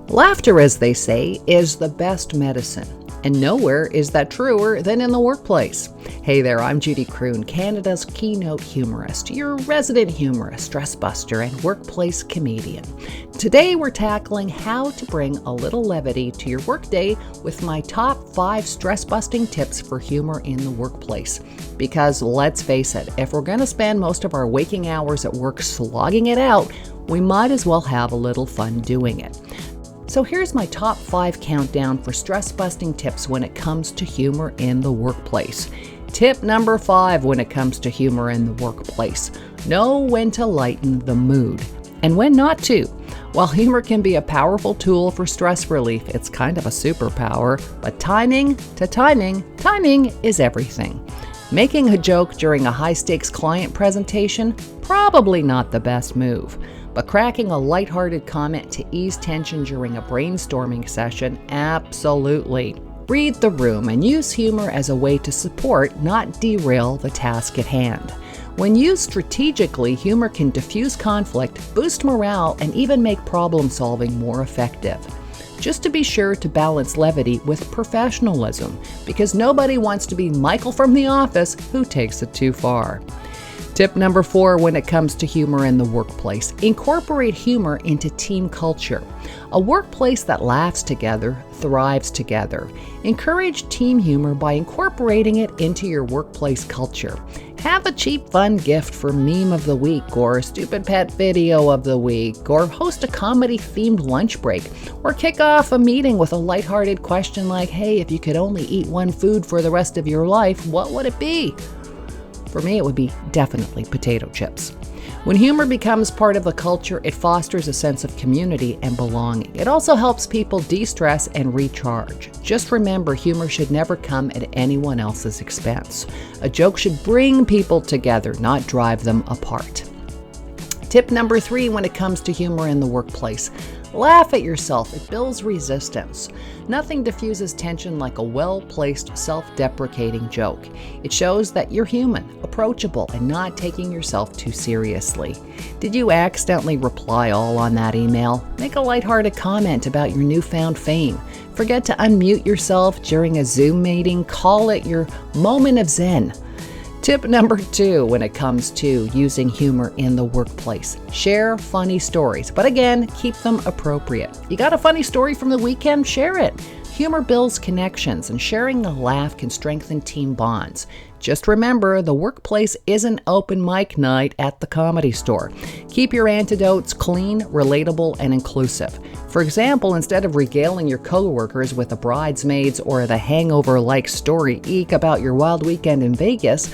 Laughter, as they say, is the best medicine, and nowhere is that truer than in the workplace. Hey there, I'm Judy Croon, Canada's Keynote Humorist, your resident humorist, stress buster, and workplace comedian. Today we're tackling how to bring a little levity to your workday with my top 5 stress-busting tips for humor in the workplace. Because let's face it, if we're going to spend most of our waking hours at work slogging it out, we might as well have a little fun doing it. So here's my top 5 countdown for stress-busting tips when it comes to humor in the workplace. Tip number 5 when it comes to humor in the workplace: know when to lighten the mood and when not to. While humor can be a powerful tool for stress relief, it's kind of a superpower, but timing is everything. Making a joke during a high-stakes client presentation, probably not the best move. But cracking a lighthearted comment to ease tension during a brainstorming session, absolutely. Read the room and use humor as a way to support, not derail, the task at hand. When used strategically, humor can diffuse conflict, boost morale, and even make problem-solving more effective. Just to be sure to balance levity with professionalism, because nobody wants to be Michael from The Office who takes it too far. Tip number 4 when it comes to humor in the workplace: incorporate humor into team culture. A workplace that laughs together thrives together. Encourage team humor by incorporating it into your workplace culture. Have a cheap, fun gift for meme of the week, or stupid pet video of the week, or host a comedy-themed lunch break, or kick off a meeting with a lighthearted question like, hey, if you could only eat one food for the rest of your life, what would it be? For me, it would be definitely potato chips. When humor becomes part of the culture, it fosters a sense of community and belonging. It also helps people de-stress and recharge. Just remember, humor should never come at anyone else's expense. A joke should bring people together, not drive them apart. Tip number 3 when it comes to humor in the workplace: laugh at yourself. It builds resistance. Nothing diffuses tension like a well-placed, self-deprecating joke. It shows that you're human, approachable, and not taking yourself too seriously. Did you accidentally reply all on that email? Make a lighthearted comment about your newfound fame. Forget to unmute yourself during a Zoom meeting. Call it your moment of zen. Tip number 2 when it comes to using humor in the workplace: share funny stories, but again, keep them appropriate. You got a funny story from the weekend? Share it. Humor builds connections, and sharing a laugh can strengthen team bonds. Just remember, the workplace isn't open mic night at the Comedy Store. Keep your anecdotes clean, relatable, and inclusive. For example, instead of regaling your coworkers with a bridesmaids or the hangover-like story about your wild weekend in Vegas,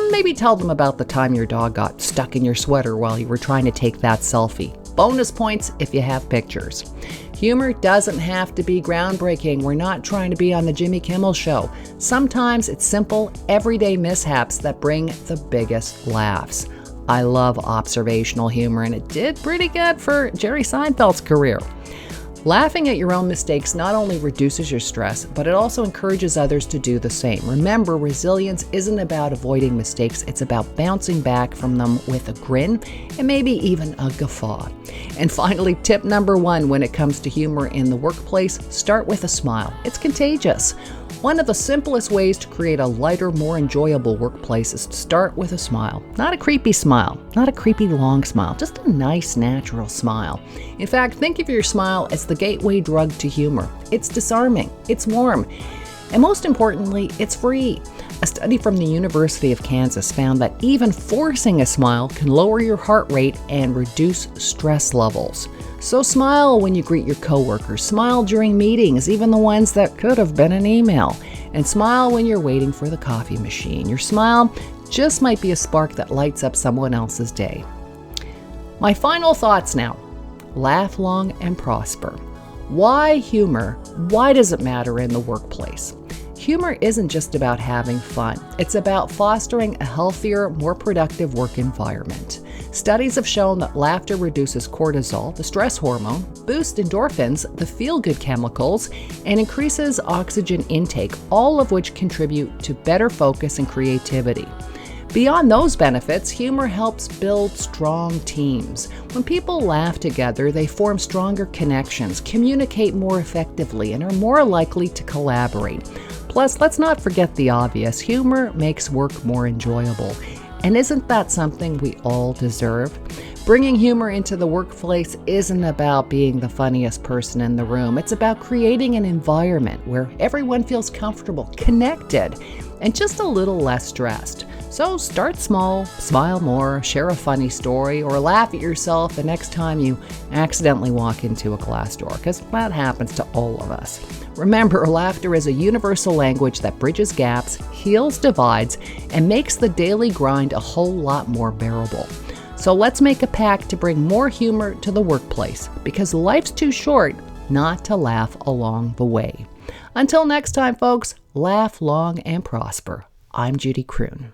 maybe tell them about the time your dog got stuck in your sweater while you were trying to take that selfie. Bonus points if you have pictures. Humor doesn't have to be groundbreaking. We're not trying to be on the Jimmy Kimmel Show. Sometimes it's simple, everyday mishaps that bring the biggest laughs. I love observational humor, and it did pretty good for Jerry Seinfeld's career. Laughing at your own mistakes not only reduces your stress, but it also encourages others to do the same. Remember, resilience isn't about avoiding mistakes, it's about bouncing back from them with a grin and maybe even a guffaw. And finally, tip number 1 when it comes to humor in the workplace: start with a smile. It's contagious. One of the simplest ways to create a lighter, more enjoyable workplace is to start with a smile. Not a creepy smile, not a creepy long smile, just a nice, natural smile. In fact, think of your smile as the gateway drug to humor. It's disarming, it's warm, and most importantly, it's free. A study from the University of Kansas found that even forcing a smile can lower your heart rate and reduce stress levels. So smile when you greet your coworkers, smile during meetings, even the ones that could have been an email, and smile when you're waiting for the coffee machine. Your smile just might be a spark that lights up someone else's day. My final thoughts now: laugh long and prosper. Why humor? Why does it matter in the workplace? Humor isn't just about having fun. It's about fostering a healthier, more productive work environment. Studies have shown that laughter reduces cortisol, the stress hormone, boosts endorphins, the feel-good chemicals, and increases oxygen intake, all of which contribute to better focus and creativity. Beyond those benefits, humor helps build strong teams. When people laugh together, they form stronger connections, communicate more effectively, and are more likely to collaborate. Plus, let's not forget the obvious. Humor makes work more enjoyable. And isn't that something we all deserve? Bringing humor into the workplace isn't about being the funniest person in the room. It's about creating an environment where everyone feels comfortable, connected, and just a little less stressed. So start small, smile more, share a funny story, or laugh at yourself the next time you accidentally walk into a glass door, because that happens to all of us. Remember, laughter is a universal language that bridges gaps, heals divides, and makes the daily grind a whole lot more bearable. So let's make a pact to bring more humor to the workplace, because life's too short not to laugh along the way. Until next time, folks, laugh long and prosper. I'm Judy Croon.